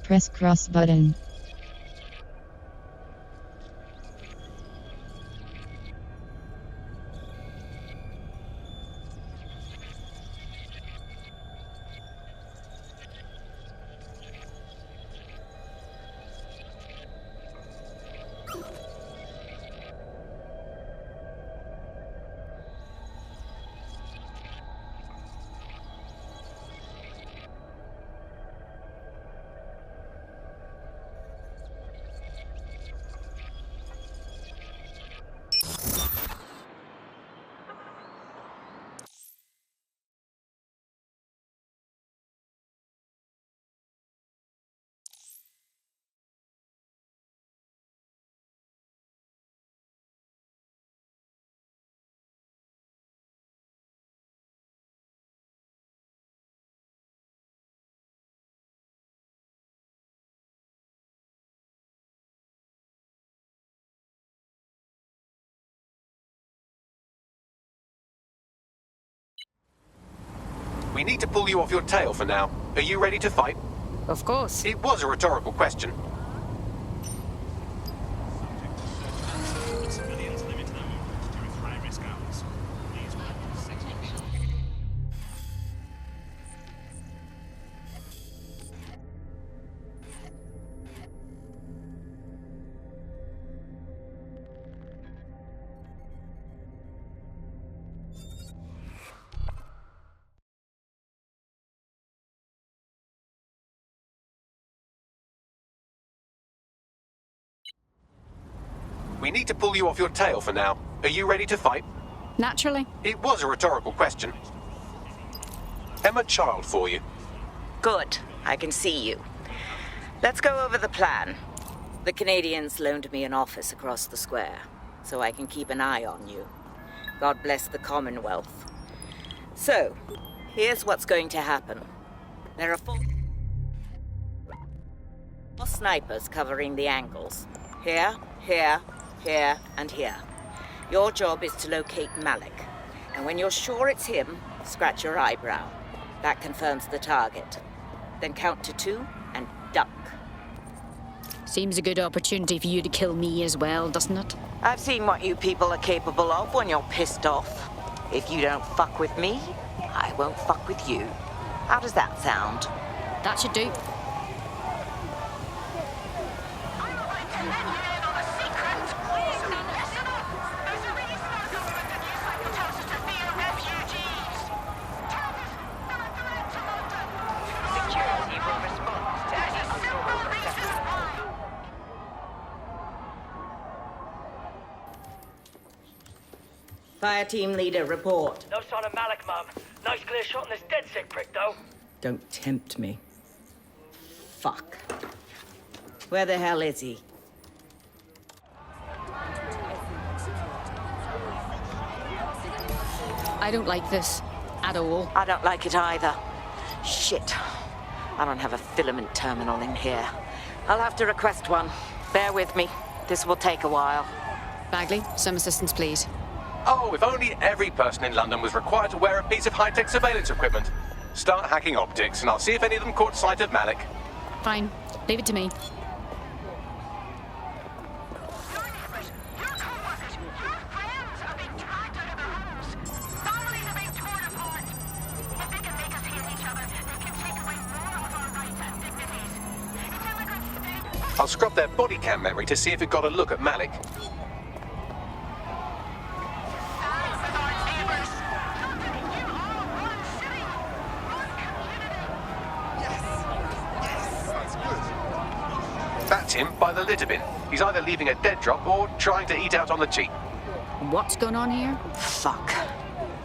Press cross button. We need to pull you off your tail for now. Are you ready to fight? Of course. It was a rhetorical question. Civilians limit their movement during high-risk hours. Please welcome We need to pull you off your tail for now. Are you ready to fight? Naturally. It was a rhetorical question. Emma Child for you. Good. I can see you. Let's go over the plan. The Canadians loaned me an office across the square, so I can keep an eye on you. God bless the Commonwealth. So, here's what's going to happen. There are four snipers covering the angles. Here, here, here, and here. Your job is to locate Malik. And when you're sure it's him, scratch your eyebrow. That confirms the target. Then count to 2 and duck. Seems a good opportunity for you to kill me as well, doesn't it? I've seen what you people are capable of when you're pissed off. If you don't fuck with me, I won't fuck with you. How does that sound? That should do. Fire team leader, report. No sign of Malik, Mum. Nice clear shot on this dead sick prick, though. Don't tempt me. Fuck. Where the hell is he? I don't like this. At all. I don't like it either. Shit. I don't have a filament terminal in here. I'll have to request one. Bear with me. This will take a while. Bagley, some assistance, please. Oh, if only every person in London was required to wear a piece of high-tech surveillance equipment. Start hacking optics, and I'll see if any of them caught sight of Malik. Fine. Leave it to me. I'll scrub their body cam memory to see if it got a look at Malik. That's him by the litter bin. He's either leaving a dead drop or trying to eat out on the cheap. What's going on here? Fuck.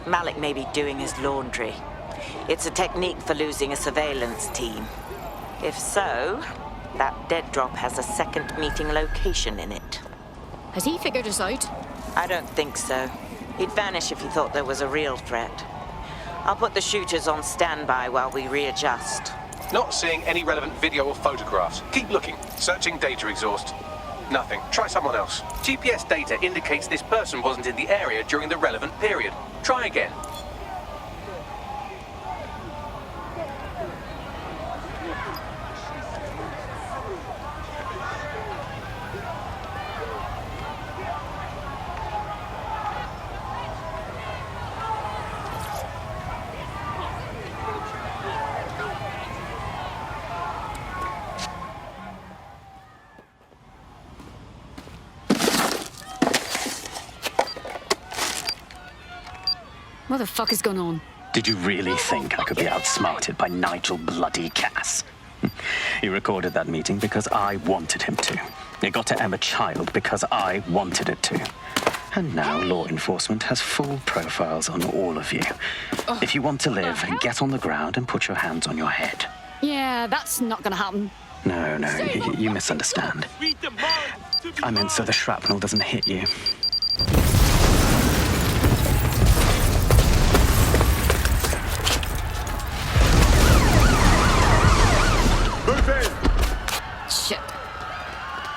Malik may be doing his laundry. It's a technique for losing a surveillance team. If so, that dead drop has a second meeting location in it. Has he figured us out? I don't think so. He'd vanish if he thought there was a real threat. I'll put the shooters on standby while we readjust. Not seeing any relevant video or photographs. Keep looking. Searching data exhaust. Nothing. Try someone else. GPS data indicates this person wasn't in the area during the relevant period. Try again. What the fuck is going on? Did you really think I could be outsmarted by Nigel bloody Cass? He recorded that meeting because I wanted him to. It got to Emma Child because I wanted it to. And now law enforcement has full profiles on all of you. If you want to live, get on the ground and put your hands on your head. Yeah, that's not gonna happen. No, you misunderstand. I meant so the shrapnel doesn't hit you. Move in! Shit.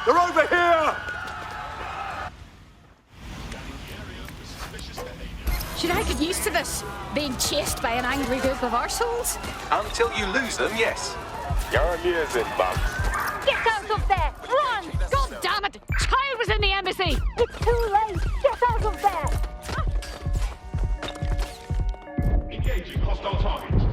They're over here! Should I get used to this? Being chased by an angry group of arseholes? Until you lose them, yes. You're amusing, Bum. Get out of there! Run! God damn it! Child was in the embassy! It's too late! Get out of there! Engaging hostile target.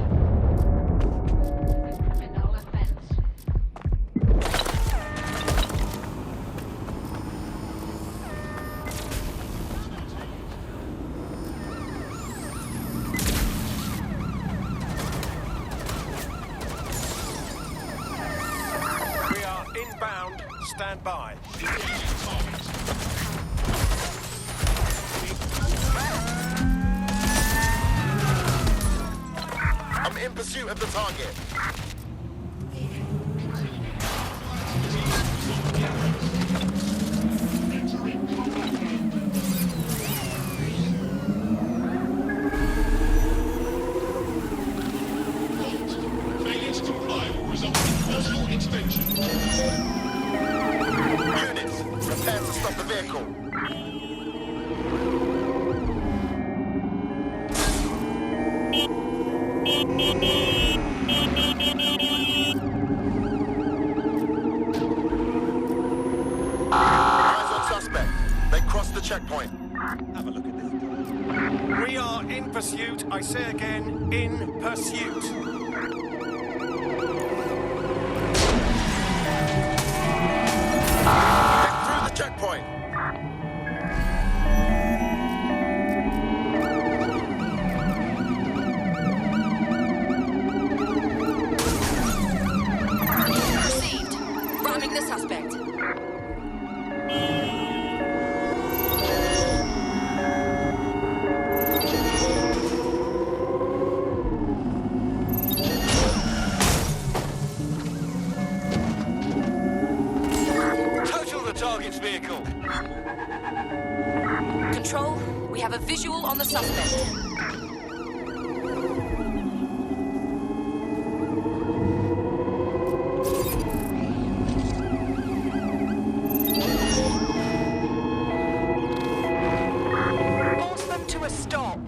We are inbound. Stand by. I'm in pursuit of the target. Units, prepare to stop the vehicle. Eyes on suspect. They crossed the checkpoint. Have a look at this. We are in pursuit. I say again, in pursuit. Get through the checkpoint. Received. Ramming the suspect. Total the target's vehicle. Control, we have a visual on the suspect. Force them to a stop.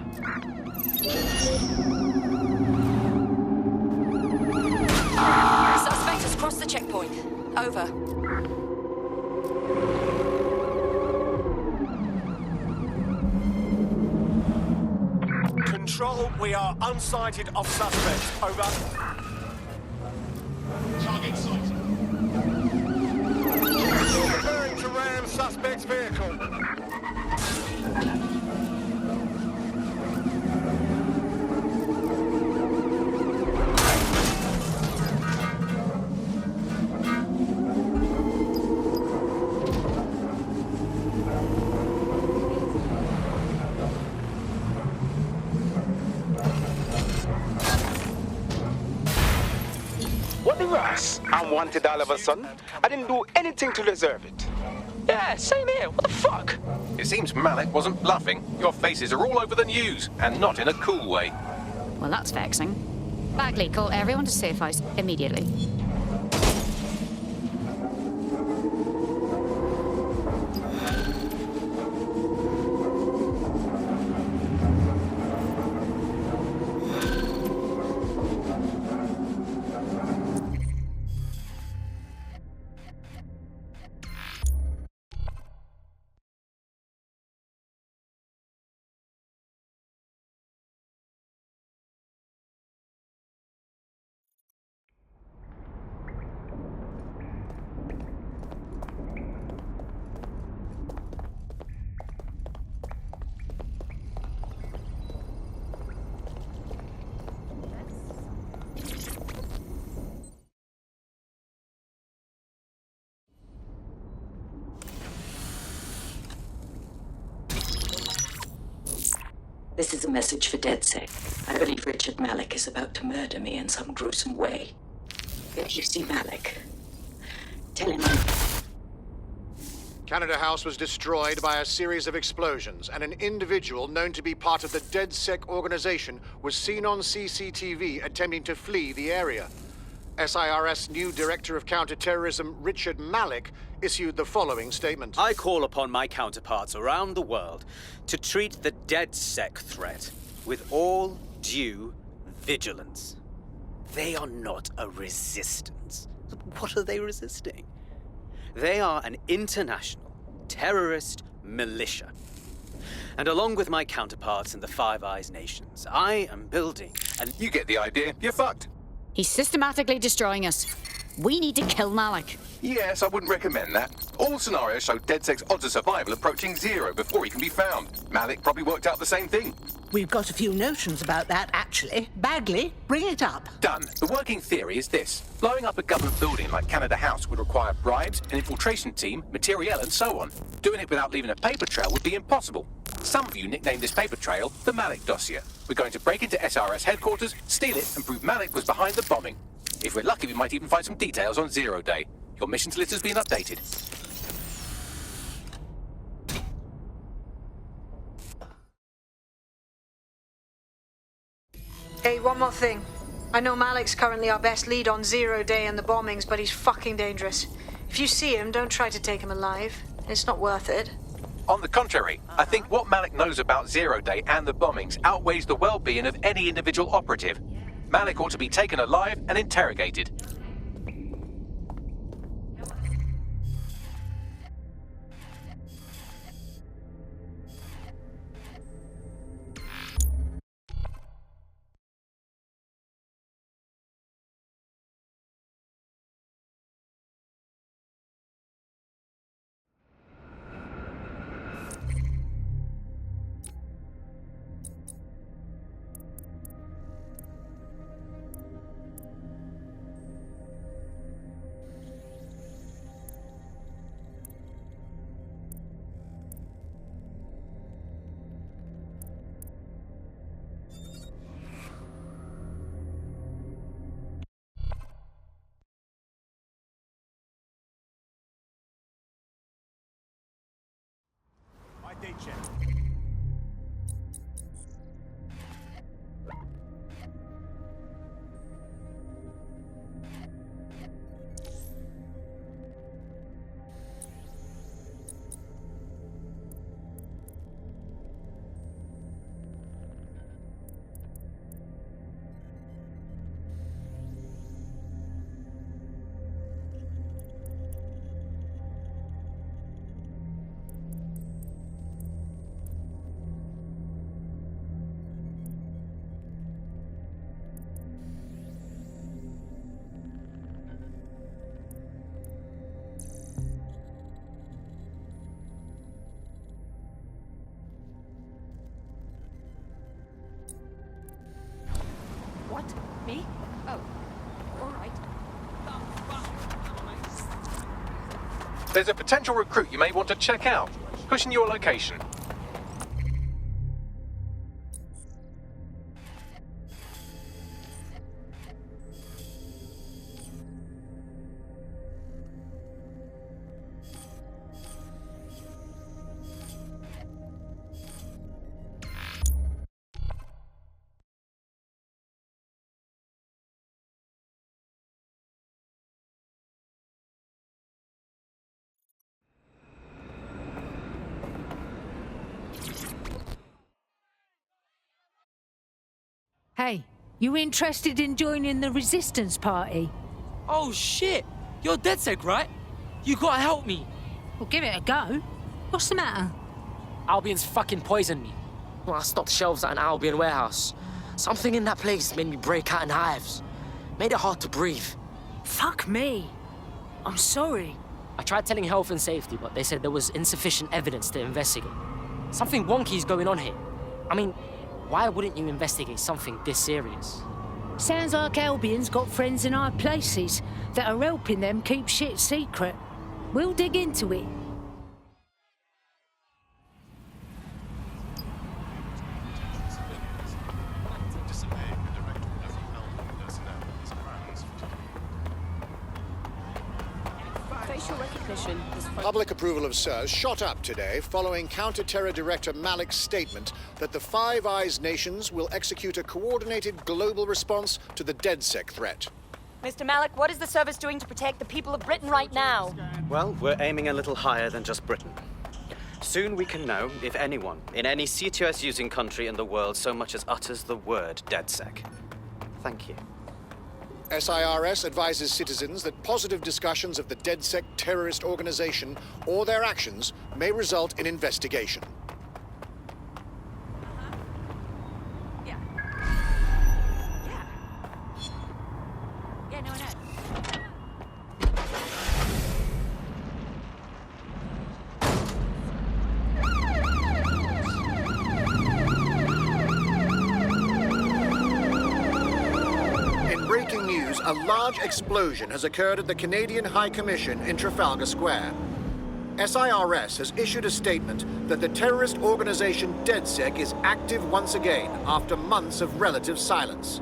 Suspect has crossed the checkpoint. Over. Control, we are unsighted of suspect. Over. Target sighted. Preparing to ram suspect's vehicle. What the Ross? I'm wanted all of a sudden. I didn't do anything to deserve it. Yeah, same here. What the fuck? It seems Malik wasn't bluffing. Your faces are all over the news, and not in a cool way. Well, that's vexing. Bagley, call everyone to safe house immediately. This is a message for DedSec. I believe Richard Malik is about to murder me in some gruesome way. If you see Malik, tell him I'm... Canada House was destroyed by a series of explosions, and an individual known to be part of the DedSec organization was seen on CCTV attempting to flee the area. SIRS new Director of Counterterrorism, Richard Malik, issued the following statement. I call upon my counterparts around the world to treat the DedSec threat with all due vigilance. They are not a resistance. What are they resisting? They are an international terrorist militia. And along with my counterparts in the Five Eyes nations, I am building an... You get the idea. You're fucked. He's systematically destroying us. We need to kill Malik. Yes, I wouldn't recommend that. All scenarios show DedSec's odds of survival approaching 0 before he can be found. Malik probably worked out the same thing. We've got a few notions about that, actually. Bagley, bring it up. Done. The working theory is this. Blowing up a government building like Canada House would require bribes, an infiltration team, materiel, and so on. Doing it without leaving a paper trail would be impossible. Some of you nicknamed this paper trail the Malik dossier. We're going to break into SRS headquarters, steal it, and prove Malik was behind the bombing. If we're lucky, we might even find some details on Zero Day. Your missions list has been updated. Hey, one more thing. I know Malik's currently our best lead on Zero Day and the bombings, but he's fucking dangerous. If you see him, don't try to take him alive. It's not worth it. On the contrary, I think what Malik knows about Zero Day and the bombings outweighs the well-being of any individual operative. Malik ought to be taken alive and interrogated. Day check. What? Me? Oh, all right. There's a potential recruit you may want to check out. Pushing your location. Hey, you interested in joining the resistance party? Oh shit! You're DedSec, right? You gotta help me. Well, give it a go. What's the matter? Albion's fucking poisoned me. Well, I stocked shelves at an Albion warehouse. Something in that place made me break out in hives. Made it hard to breathe. Fuck me. I'm sorry. I tried telling health and safety, but they said there was insufficient evidence to investigate. Something wonky's going on here. I mean, why wouldn't you investigate something this serious? Sounds like Albion's got friends in high places that are helping them keep shit secret. We'll dig into it. Facial recognition is Public approval of SIRS shot up today following Counter-Terror Director Malik's statement that the Five Eyes nations will execute a coordinated global response to the DedSec threat. Mr. Malik, what is the service doing to protect the people of Britain right now? Well, we're aiming a little higher than just Britain. Soon we can know if anyone in any CTOS-using country in the world so much as utters the word DedSec. Thank you. SIRS advises citizens that positive discussions of the DedSec terrorist organization or their actions may result in investigation. Yeah, no, I know. Breaking news, a large explosion has occurred at the Canadian High Commission in Trafalgar Square. SIRS has issued a statement that the terrorist organization DedSec is active once again after months of relative silence.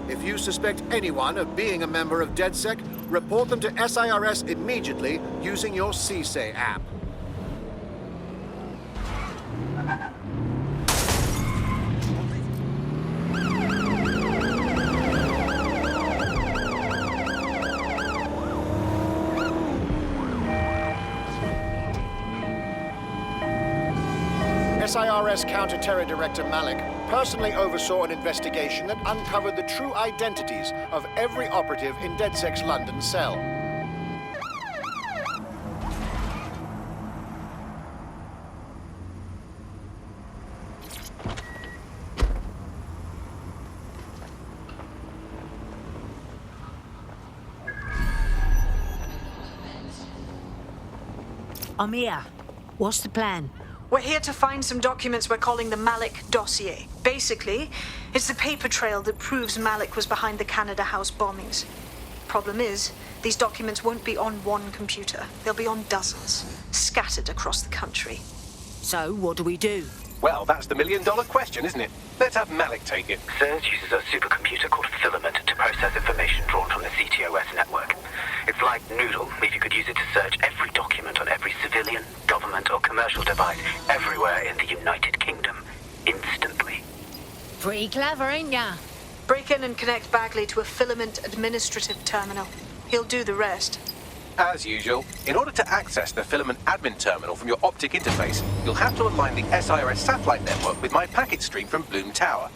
If you suspect anyone of being a member of DedSec, report them to SIRS immediately using your CSAY app. SIRS Counter-Terror Director Malik personally oversaw an investigation that uncovered the true identities of every operative in DedSec's London cell. I'm here. What's the plan? We're here to find some documents we're calling the Malik dossier. Basically, it's the paper trail that proves Malik was behind the Canada House bombings. Problem is, these documents won't be on one computer. They'll be on dozens, scattered across the country. So, what do we do? Well, that's the million-dollar question, isn't it? Let's have Malik take it. SIRS uses a supercomputer called Filament to process information drawn from the CTOS network. It's like Noodle, if you could use it to search every document on every civilian, government, or commercial device everywhere in the United Kingdom, instantly. Pretty clever, ain't ya? Break in and connect Bagley to a Filament administrative terminal. He'll do the rest. As usual, in order to access the Filament admin terminal from your optic interface, you'll have to align the SIRS satellite network with my packet stream from Bloom Tower.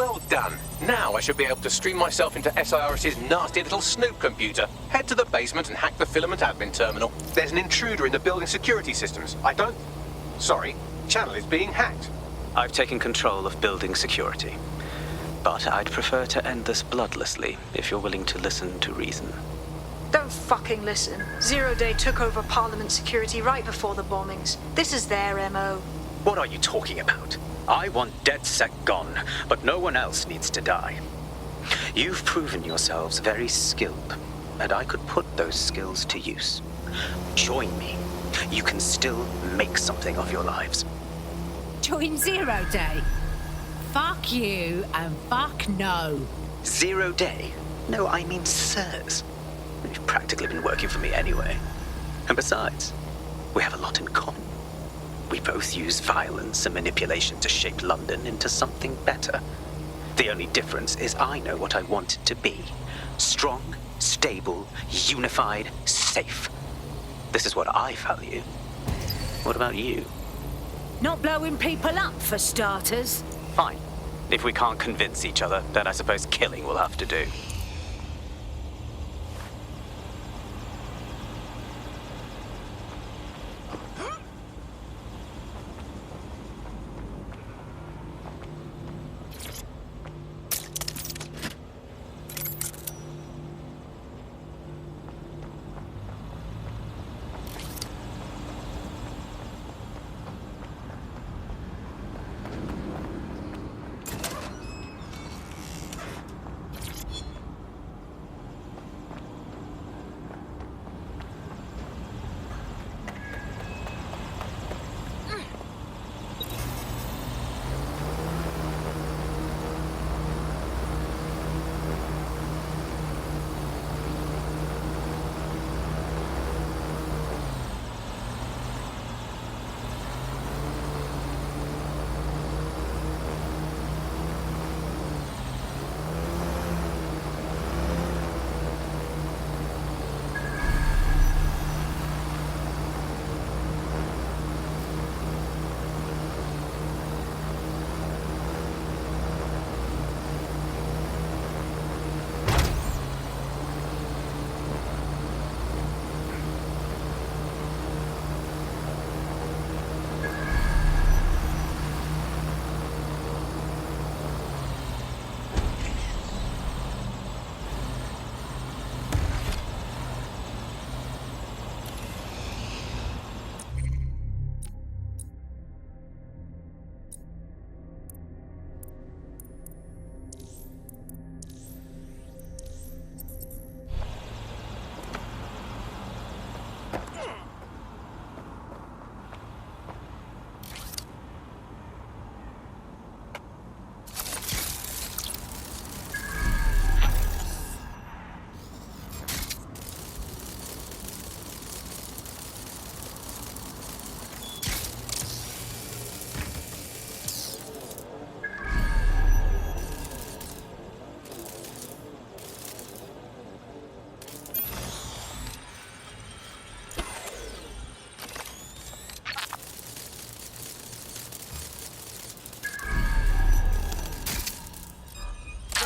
Well done. Now I should be able to stream myself into SIRS's nasty little Snoop computer, head to the basement and hack the filament admin terminal. There's an intruder in the building security systems. Sorry, channel is being hacked. I've taken control of building security. But I'd prefer to end this bloodlessly, if you're willing to listen to reason. Don't fucking listen. Zero Day took over Parliament security right before the bombings. This is their MO. What are you talking about? I want DedSec gone, but no one else needs to die. You've proven yourselves very skilled, and I could put those skills to use. Join me. You can still make something of your lives. Join Zero Day? Fuck you and fuck no. 0 Day? No, I mean sirs. You've practically been working for me anyway. And besides, we have a lot in common. We both use violence and manipulation to shape London into something better. The only difference is I know what I want it to be. Strong, stable, unified, safe. This is what I value. What about you? Not blowing people up, for starters. Fine. If we can't convince each other, then I suppose killing will have to do.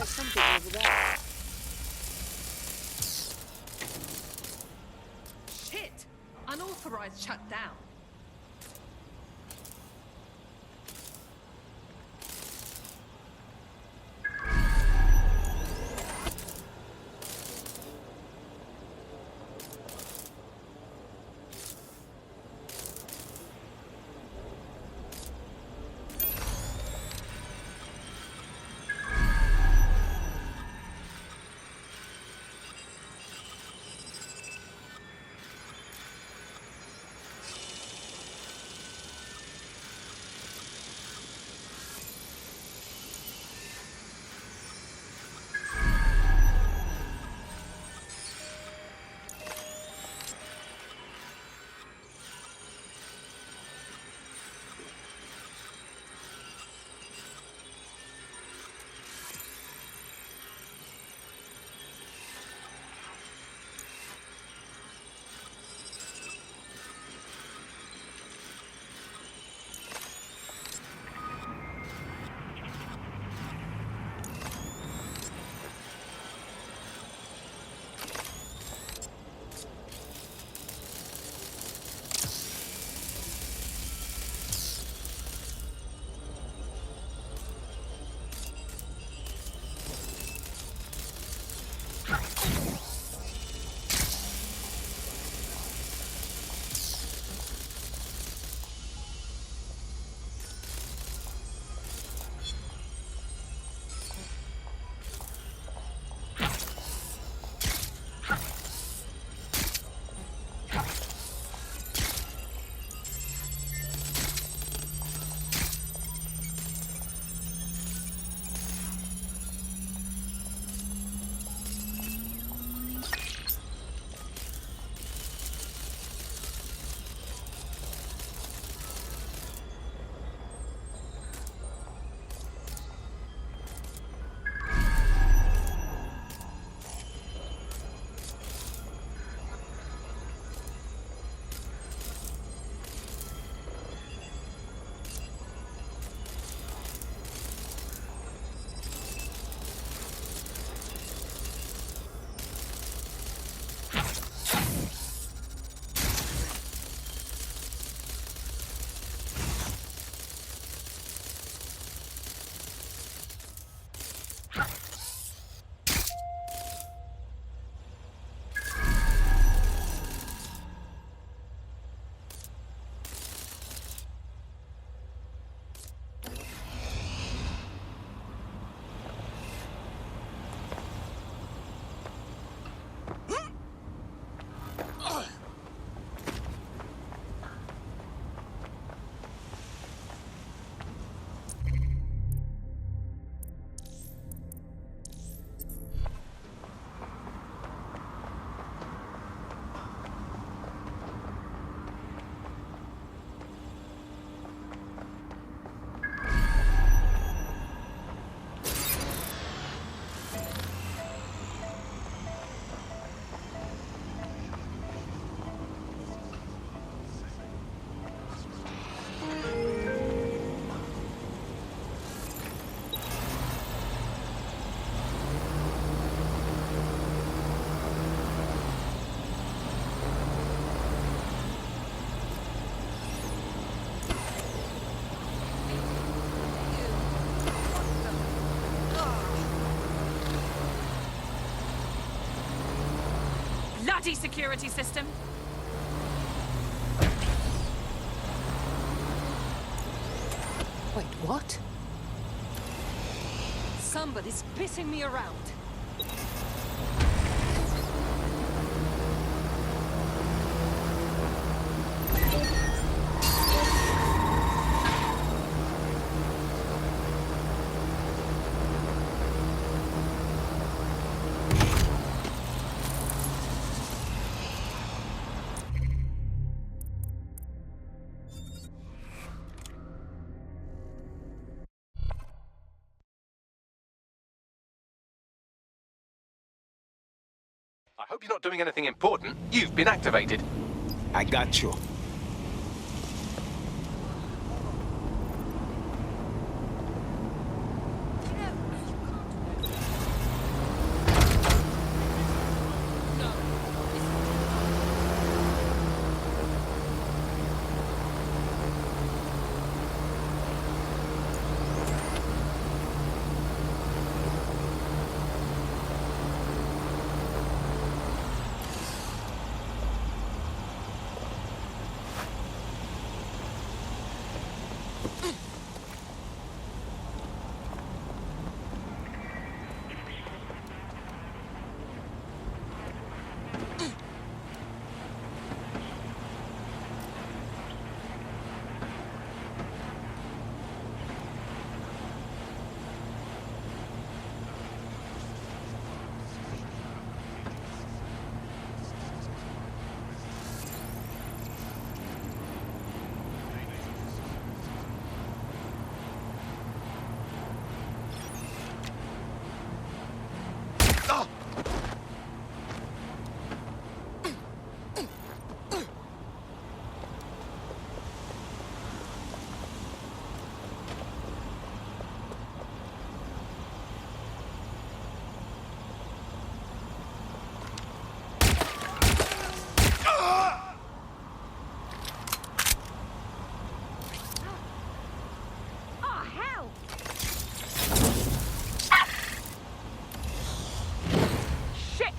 Something over there. Shit! Unauthorized shutdown. bloody security system. Wait, what? Somebody's pissing me around. I hope you're not doing anything important. You've been activated. I got you.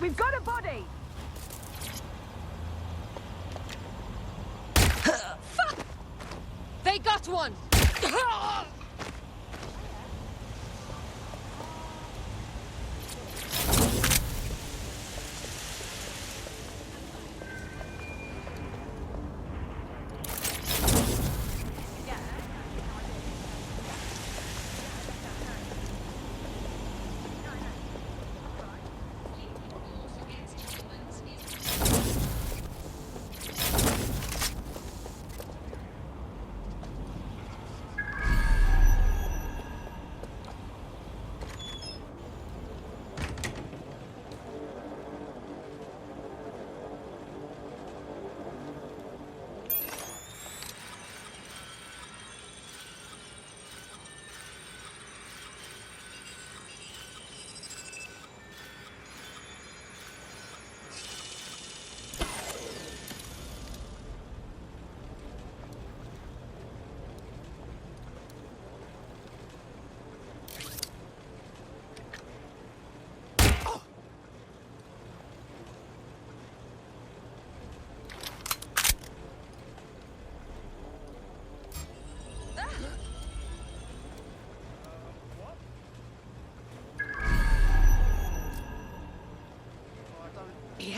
We've got a body! Fuck! They got one!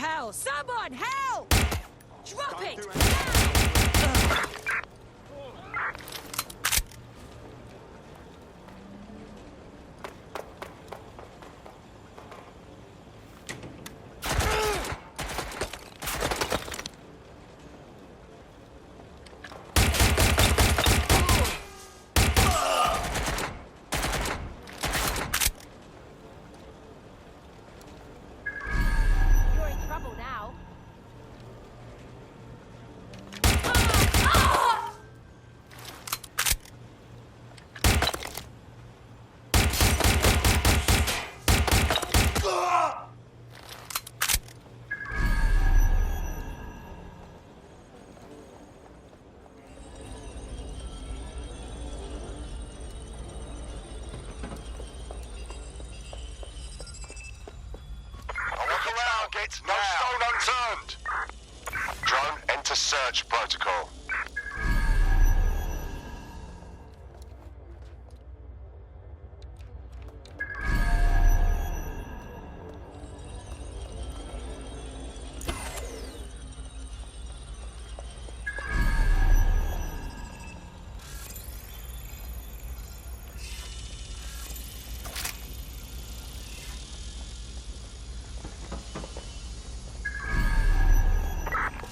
Hell! Someone! Help! Drop it! You're in trouble now. it. No stone unturned. Drone, enter search protocol.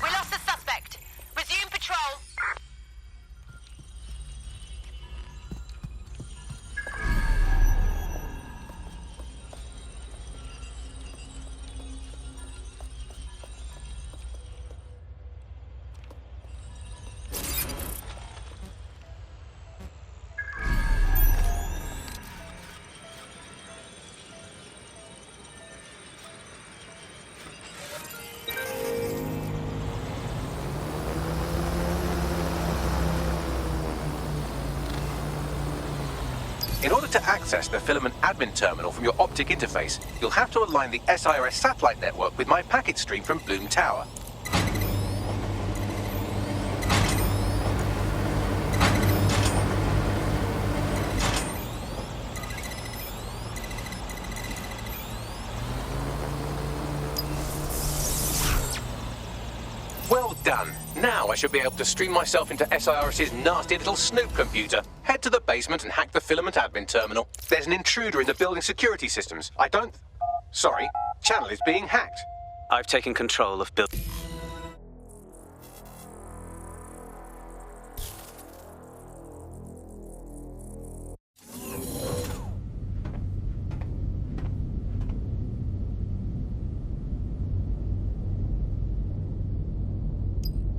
We lost the suspect. Resume patrol. In order to access the Filament admin terminal from your optic interface, you'll have to align the SIRS satellite network with my packet stream from Bloom Tower. Well done. Now I should be able to stream myself into SIRS's nasty little snoop computer. Head to the basement and hack the Filament admin terminal. There's an intruder in the building security systems. Sorry, channel is being hacked. I've taken control of building.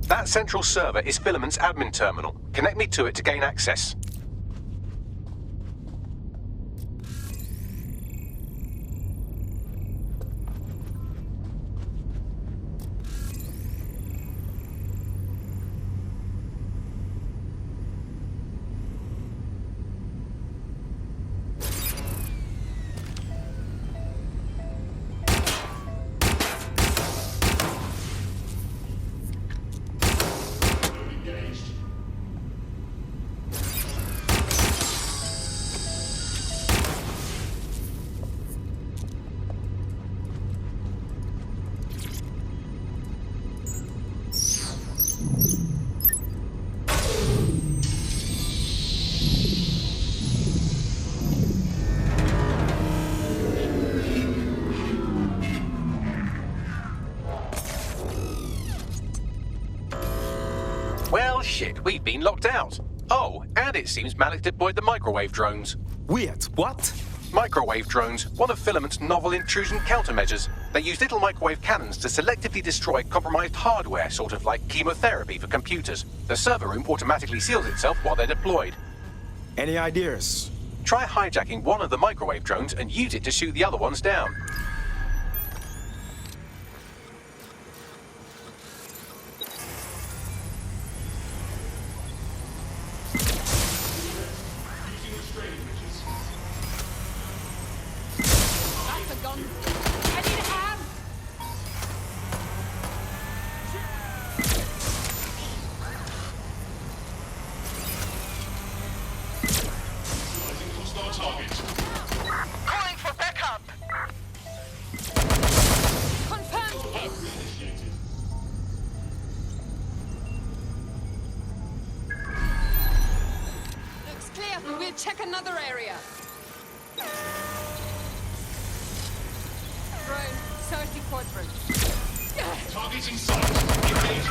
That central server is Filament's admin terminal. Connect me to it to gain access. Well, shit, we've been locked out. Oh, and it seems Malik deployed the microwave drones. Wait, what? Microwave drones, one of Filament's novel intrusion countermeasures. They use little microwave cannons to selectively destroy compromised hardware, sort of like chemotherapy for computers. The server room automatically seals itself while they're deployed. Any ideas? Try hijacking one of the microwave drones and use it to shoot the other ones down. Calling for backup. Confirmed hit. Looks clear. We'll check another area. Drone, 30 quadrant. Targets in sight. Engage.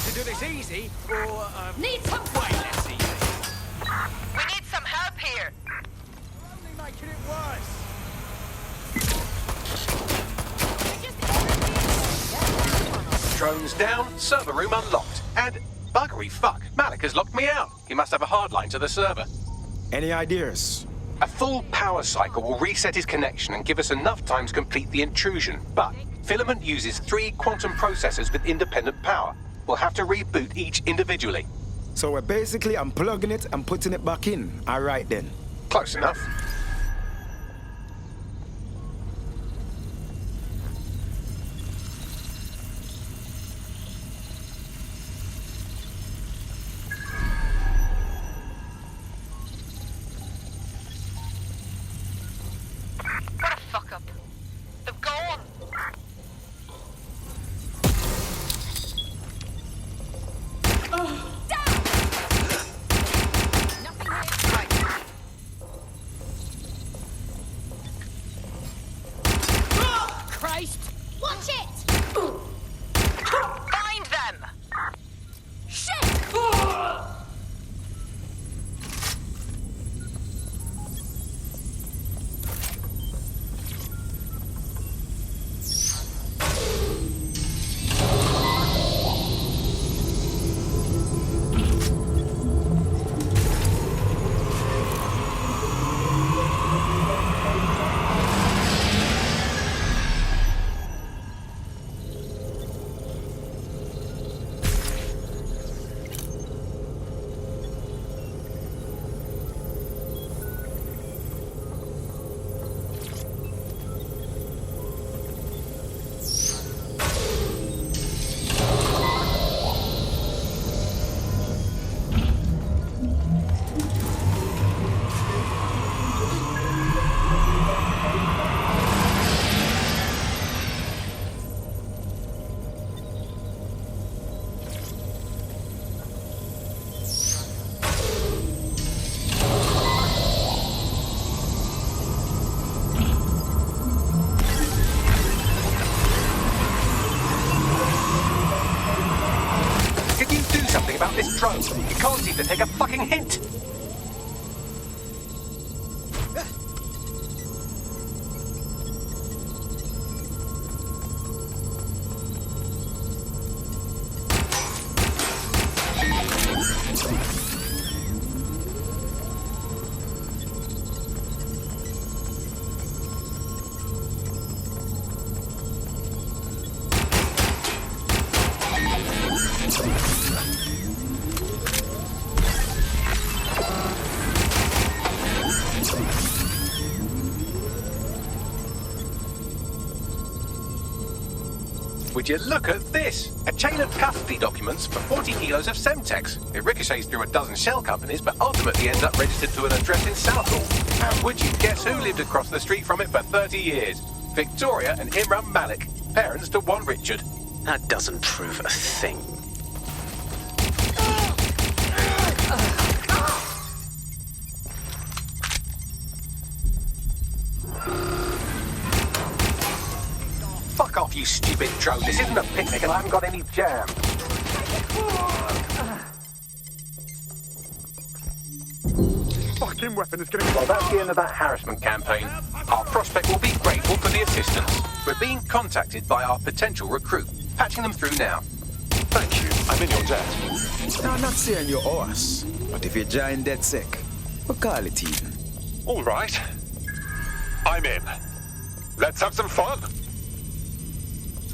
To do this easy, or Need some way less easy. We need some help here. You're only making it worse. Drones down, server room unlocked. And buggery fuck, Malik has locked me out. He must have a hardline to the server. Any ideas? A full power cycle will reset his connection and give us enough time to complete the intrusion. But Filament uses 3 quantum processors with independent power. We'll have to reboot each individually. So we're basically unplugging it and putting it back in. All right then. Close enough. Watch it! Find them! Shit! About this drone. You can't seem to take a fucking hint. Would you look at this? A chain of custody documents for 40 kilos of Semtex. It ricochets through a dozen shell companies, but ultimately ends up registered to an address in Southall. And would you guess who lived across the street from it for 30 years? Victoria and Imran Malik, parents to one Richard. That doesn't prove a thing. Fuck off, you stupid drone. This isn't a picnic and I haven't got any jam. Fucking weapon is getting... Well, that's the end of that harassment campaign. Our prospect will be grateful for the assistance. We're being contacted by our potential recruit. Patching them through now. Thank you. I'm in your debt. No, I'm not saying you're us. But if you join DedSec, we'll call it even. All right. I'm in. Let's have some fun.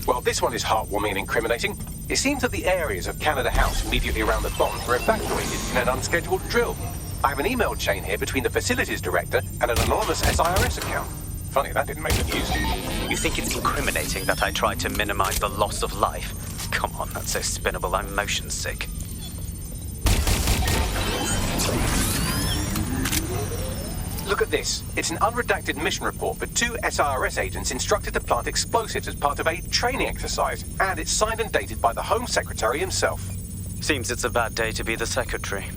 Well, this one is heartwarming and incriminating. It seems that the areas of Canada House immediately around the bombs were evacuated in an unscheduled drill. I have an email chain here between the facilities director and an anonymous SIRS account. Funny, that didn't make the news. You think it's incriminating that I tried to minimize the loss of life? Come on, that's so spinnable, I'm motion sick. Look at this. It's an unredacted mission report for 2 SIRS agents instructed to plant explosives as part of a training exercise, and it's signed and dated by the Home Secretary himself. Seems it's a bad day to be the secretary.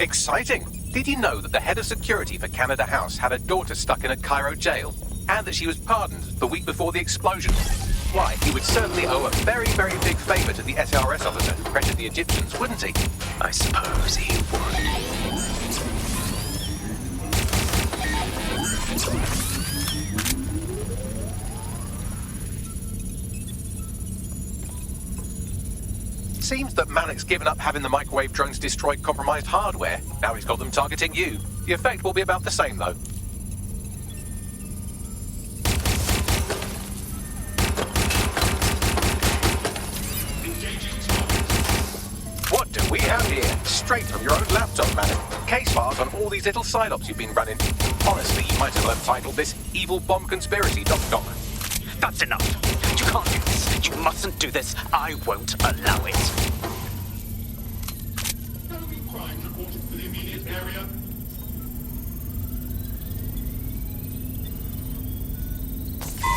Exciting! Did you know that the head of security for Canada House had a daughter stuck in a Cairo jail, and that she was pardoned the week before the explosion? Why, he would certainly owe a very, very big favor to the SIRS officer who pressured the Egyptians, wouldn't he? I suppose he would. Seems that Malik's given up having the microwave drones destroy compromised hardware. Now he's got them targeting you. The effect will be about the same, though. What do we have here? Straight from your own laptop, Malik. Case files on all these little psyops you've been running. Honestly, you might as well have titled this Evil Bomb Conspiracy, Doc. That's enough. You can't do this. You mustn't do this. I won't allow it. Crimes reported for the immediate area.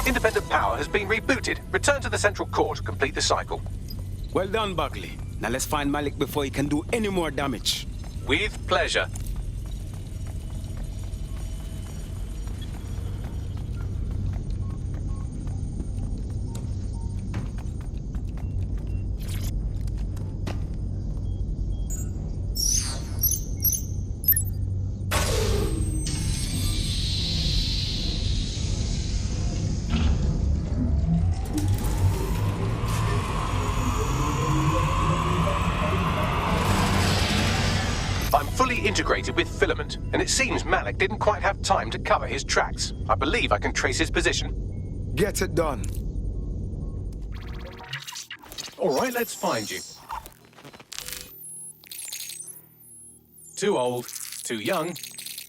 Independent power has been rebooted. Return to the central core to complete the cycle. Well done, Buckley. Now let's find Malik before he can do any more damage. With pleasure. integrated with Filament, and it seems Malik didn't quite have time to cover his tracks. I believe I can trace his position. Get it done. All right, let's find you. Too old, too young,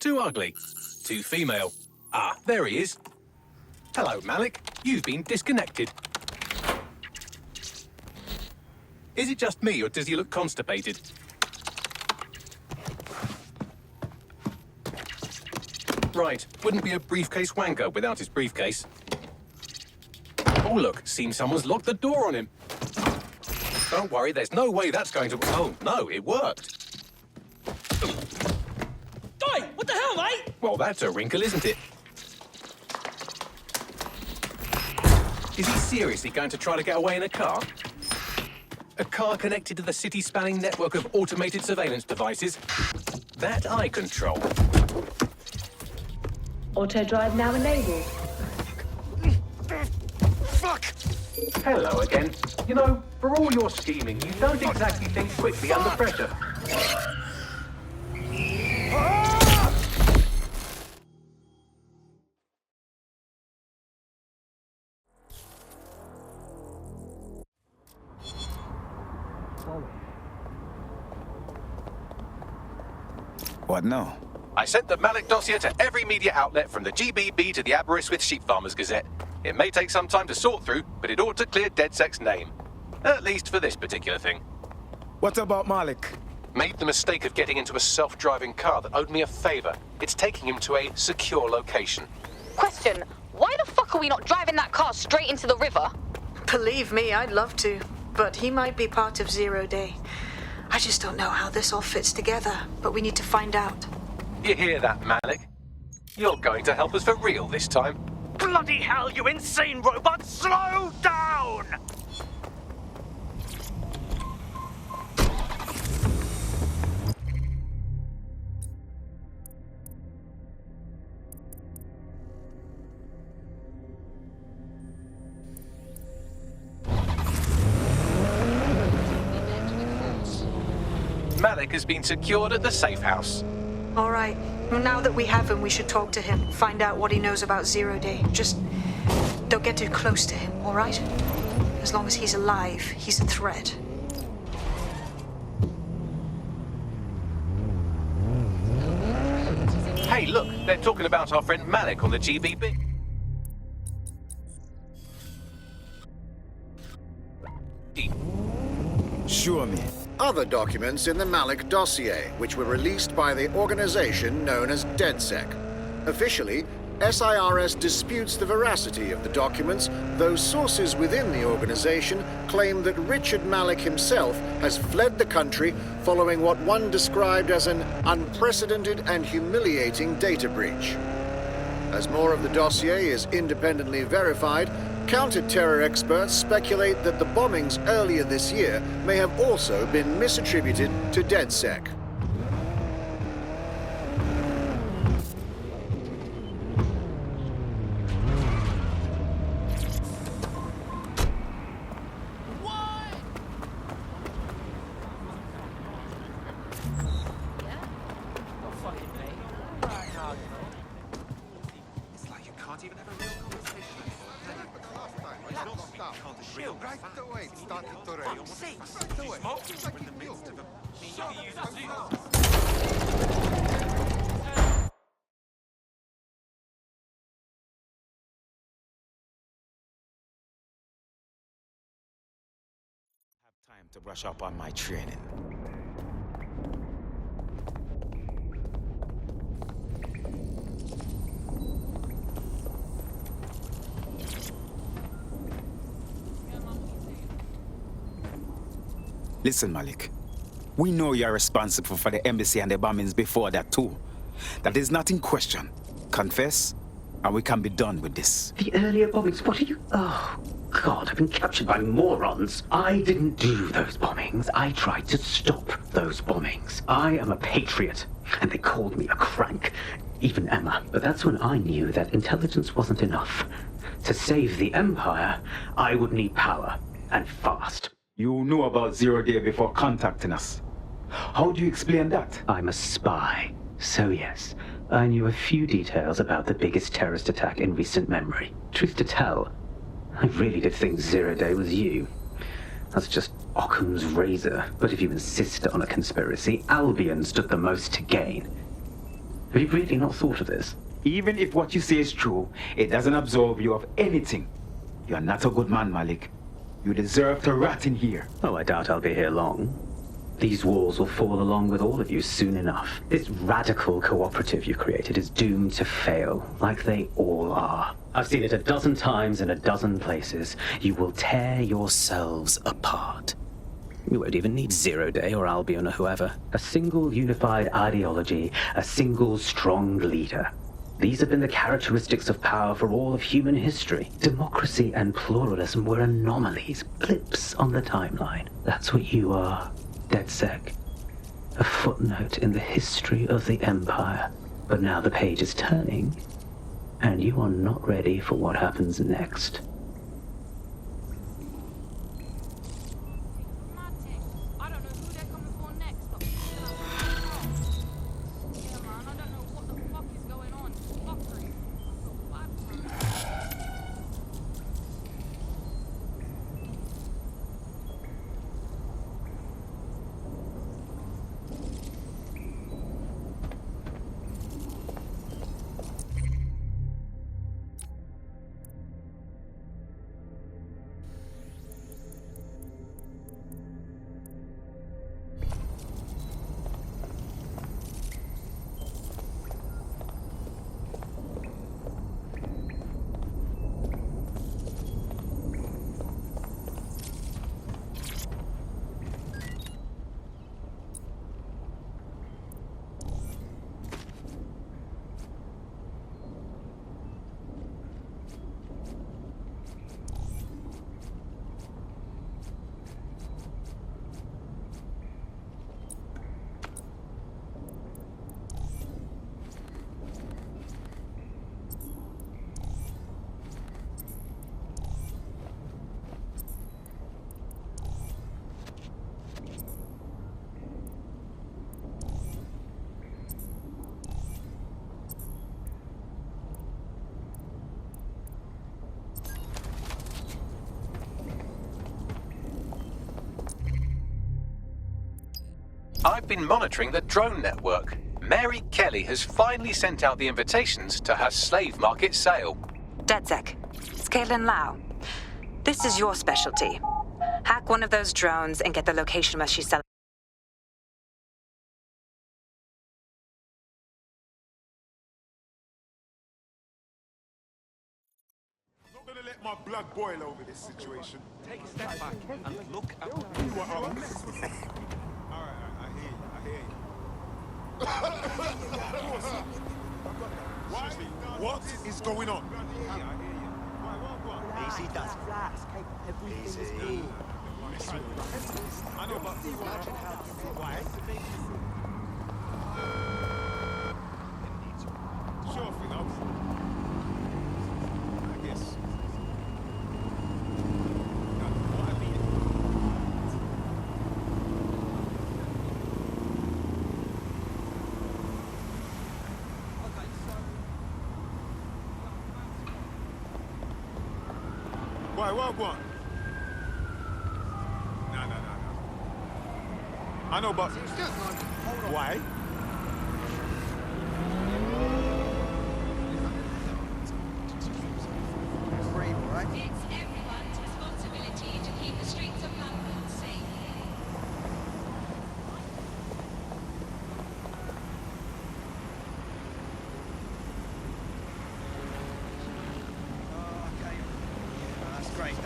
too ugly, too female. Ah, there he is. Hello, Malik. You've been disconnected. Is it just me, or does he look constipated? Right, wouldn't be a briefcase wanker without his briefcase. Oh, look, seems someone's locked the door on him. Don't worry, there's no way that's going to... Oh, no, it worked. Oi, what the hell, mate? Well, that's a wrinkle, isn't it? Is he seriously going to try to get away in a car? A car connected to the city-spanning network of automated surveillance devices? That I control. Auto drive now enabled. Fuck! Hello again. You know, for all your scheming, you don't exactly think quickly under pressure. What now? I sent the Malik dossier to every media outlet from the GBB to the Aberystwyth Sheep Farmers Gazette. It may take some time to sort through, but it ought to clear DedSec's name. At least for this particular thing. What about Malik? Made the mistake of getting into a self-driving car that owed me a favor. It's taking him to a secure location. Question, why the fuck are we not driving that car straight into the river? Believe me, I'd love to, but he might be part of Zero Day. I just don't know how this all fits together, but we need to find out. You hear that, Malik? You're going to help us for real this time. Bloody hell, you insane robot! Slow down! Malik has been secured at the safe house. All right. Now that we have him, we should talk to him. Find out what he knows about Zero Day. Just don't get too close to him, all right? As long as he's alive, he's a threat. Hey, look, they're talking about our friend Malik on the GBB. Show me. Other documents in the Malik dossier, which were released by the organization known as DedSec. Officially, SIRS disputes the veracity of the documents, though sources within the organization claim that Richard Malik himself has fled the country following what one described as an unprecedented and humiliating data breach. As more of the dossier is independently verified, counter-terror experts speculate that the bombings earlier this year may have also been misattributed to DedSec. Time to brush up on my training. Listen, Malik. We know you're responsible for the embassy and the bombings before that too. That is not in question. Confess, and we can be done with this. The earlier bombings, what are you... Oh, God, I've been captured by morons. I didn't do those bombings. I tried to stop those bombings. I am a patriot, and they called me a crank. Even Emma. But that's when I knew that intelligence wasn't enough. To save the Empire, I would need power, and fast. You knew about Zero Day before contacting us. How do you explain that? I'm a spy. So yes, I knew a few details about the biggest terrorist attack in recent memory. Truth to tell, I really did think Zero Day was you. That's just Occam's razor. But if you insist on a conspiracy, Albion stood the most to gain. Have you really not thought of this? Even if what you say is true, it doesn't absolve you of anything. You're not a good man, Malik. You deserve to rot in here. Oh, I doubt I'll be here long. These walls will fall along with all of you soon enough. This radical cooperative you created is doomed to fail, like they all are. I've seen it a dozen times in a dozen places. You will tear yourselves apart. You won't even need Zero Day or Albion or whoever. A single unified ideology, a single strong leader. These have been the characteristics of power for all of human history. Democracy and pluralism were anomalies, blips on the timeline. That's what you are, DedSec. A footnote in the history of the Empire. But now the page is turning, and you are not ready for what happens next. I've been monitoring the drone network. Mary Kelly has finally sent out the invitations to her slave market sale. DedSec, it's Caitlin Lau. This is your specialty. Hack one of those drones and get the location where she's selling. I'm not gonna let my blood boil over this situation. Take a step back and look at what I was. Alright, I hear you. What is going on? Easy does flask. Everything is cool. I know, but imagine how you feel. Why? Sure thing, I guess. Why, what one? No. I know, but why? It's everyone's responsibility to keep the streets of London safe. That's great.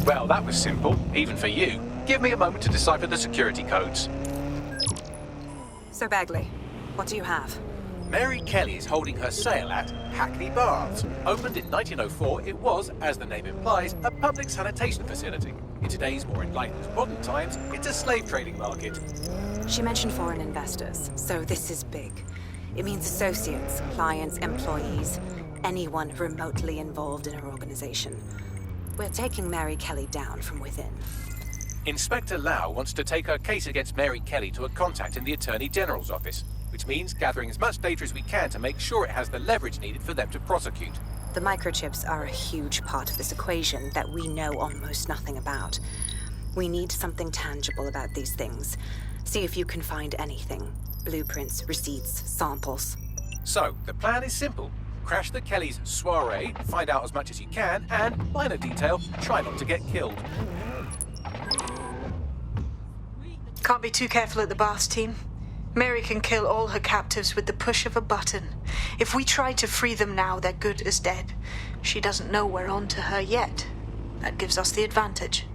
Well, that was simple, even for you. Give me a moment to decipher the security codes. So, Bagley, what do you have? Mary Kelly is holding her sale at Hackney Baths. Opened in 1904, it was, as the name implies, a public sanitation facility. In today's more enlightened modern times, it's a slave trading market. She mentioned foreign investors, so this is big. It means associates, clients, employees, anyone remotely involved in her organization. We're taking Mary Kelly down from within. Inspector Lau wants to take her case against Mary Kelly to a contact in the Attorney General's office, which means gathering as much data as we can to make sure it has the leverage needed for them to prosecute. The microchips are a huge part of this equation that we know almost nothing about. We need something tangible about these things. See if you can find anything. Blueprints, receipts, samples. So, the plan is simple. Crash the Kellys' soiree, find out as much as you can, and, minor detail, try not to get killed. Can't be too careful at the Baths team. Mary can kill all her captives with the push of a button. If we try to free them now, they're good as dead. She doesn't know we're on to her yet. That gives us the advantage.